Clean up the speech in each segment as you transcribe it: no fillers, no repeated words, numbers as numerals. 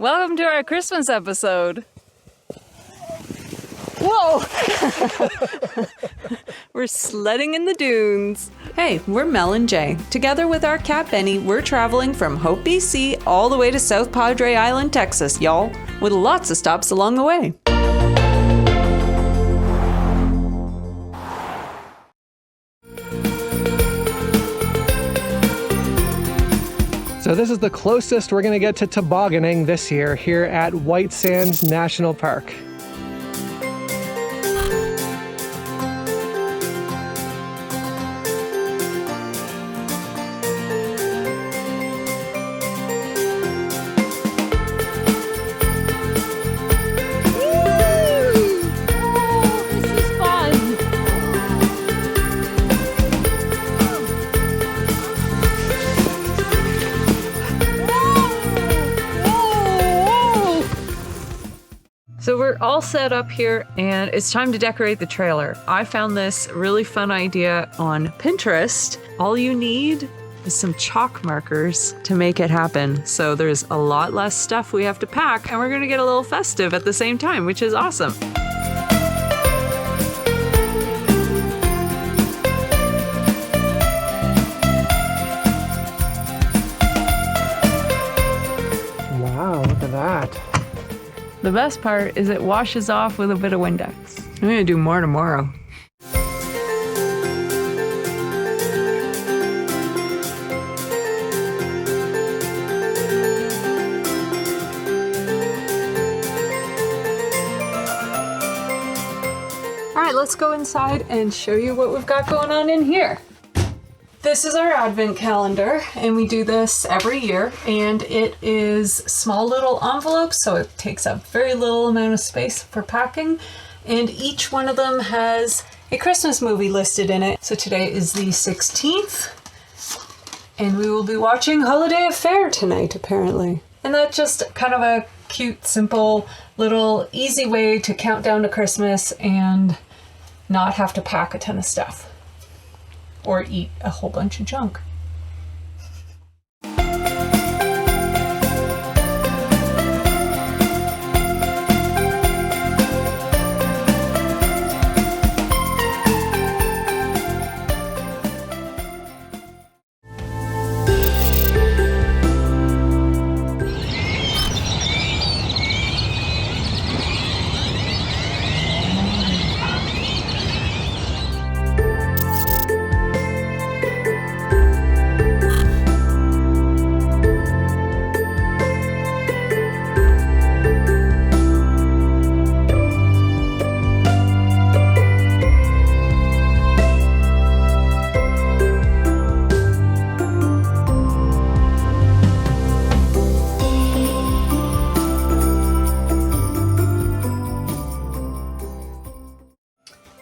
Welcome to our Christmas episode. Whoa! We're sledding in the dunes. Hey, we're Mel and Jay. Together with our cat Benny, we're traveling from Hope, BC all the way to South Padre Island, Texas, y'all, with lots of stops along the way. So this is the closest we're going to get to tobogganing this year here at White Sands National Park. So we're all set up here and it's time to decorate the trailer. I found this really fun idea on Pinterest. All you need is some chalk markers to make it happen. So there's a lot less stuff we have to pack and we're gonna get a little festive at the same time, which is awesome. Wow, look at that. The best part is it washes off with a bit of Windex. I'm gonna do more tomorrow. All right, let's go inside and show you what we've got going on in here. This is our advent calendar and we do this every year and it is small little envelopes, so it takes up very little amount of space for packing, and each one of them has a Christmas movie listed in it. So today is the 16th and we will be watching Holiday Affair tonight apparently. And that's just kind of a cute, simple, little easy way to count down to Christmas and not have to pack a ton of stuff. Or eat a whole bunch of junk.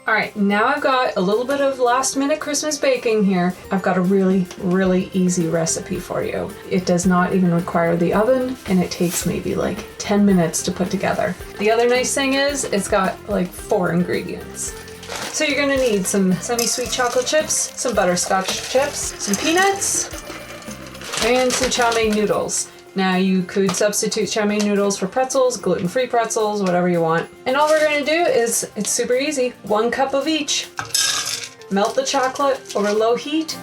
All right, now I've got a little bit of last minute Christmas baking here. I've got a really, really easy recipe for you. It does not even require the oven and it takes maybe like 10 minutes to put together. The other nice thing is it's got like 4 ingredients. So you're gonna need some semi-sweet chocolate chips, some butterscotch chips, some peanuts, and some chow mein noodles. Now you could substitute chow mein noodles for pretzels, gluten-free pretzels, whatever you want. And all we're gonna do is, it's super easy, 1 cup of each. Melt the chocolate over low heat.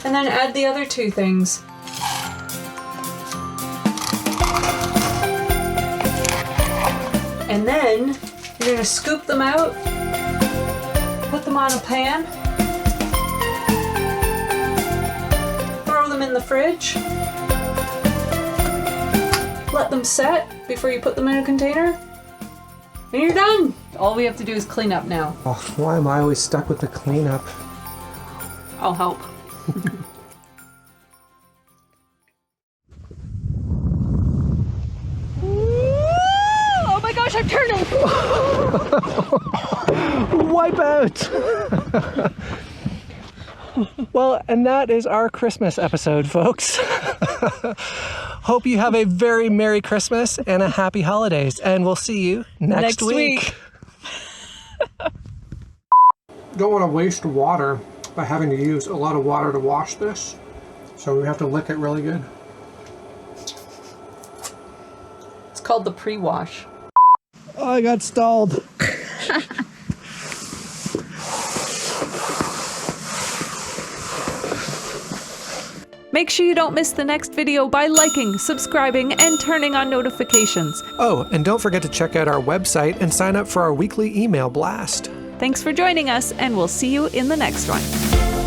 And then add the other 2 things. And then you're gonna scoop them out, put them on a pan, in the fridge, let them set before you put them in a container, and you're done. All we have to do is clean up now. Oh, why am I always stuck with the cleanup? I'll help. Oh my gosh, I'm turning! Wipe out! Well, and that is our Christmas episode, folks. Hope you have a very Merry Christmas and a Happy Holidays, and we'll see you next week. Don't want to waste water, by having to use a lot of water to wash this. So we have to lick it really good. It's called the pre-wash. Oh, I got stalled. Make sure you don't miss the next video by liking, subscribing, and turning on notifications. Oh, and don't forget to check out our website and sign up for our weekly email blast. Thanks for joining us, and we'll see you in the next one.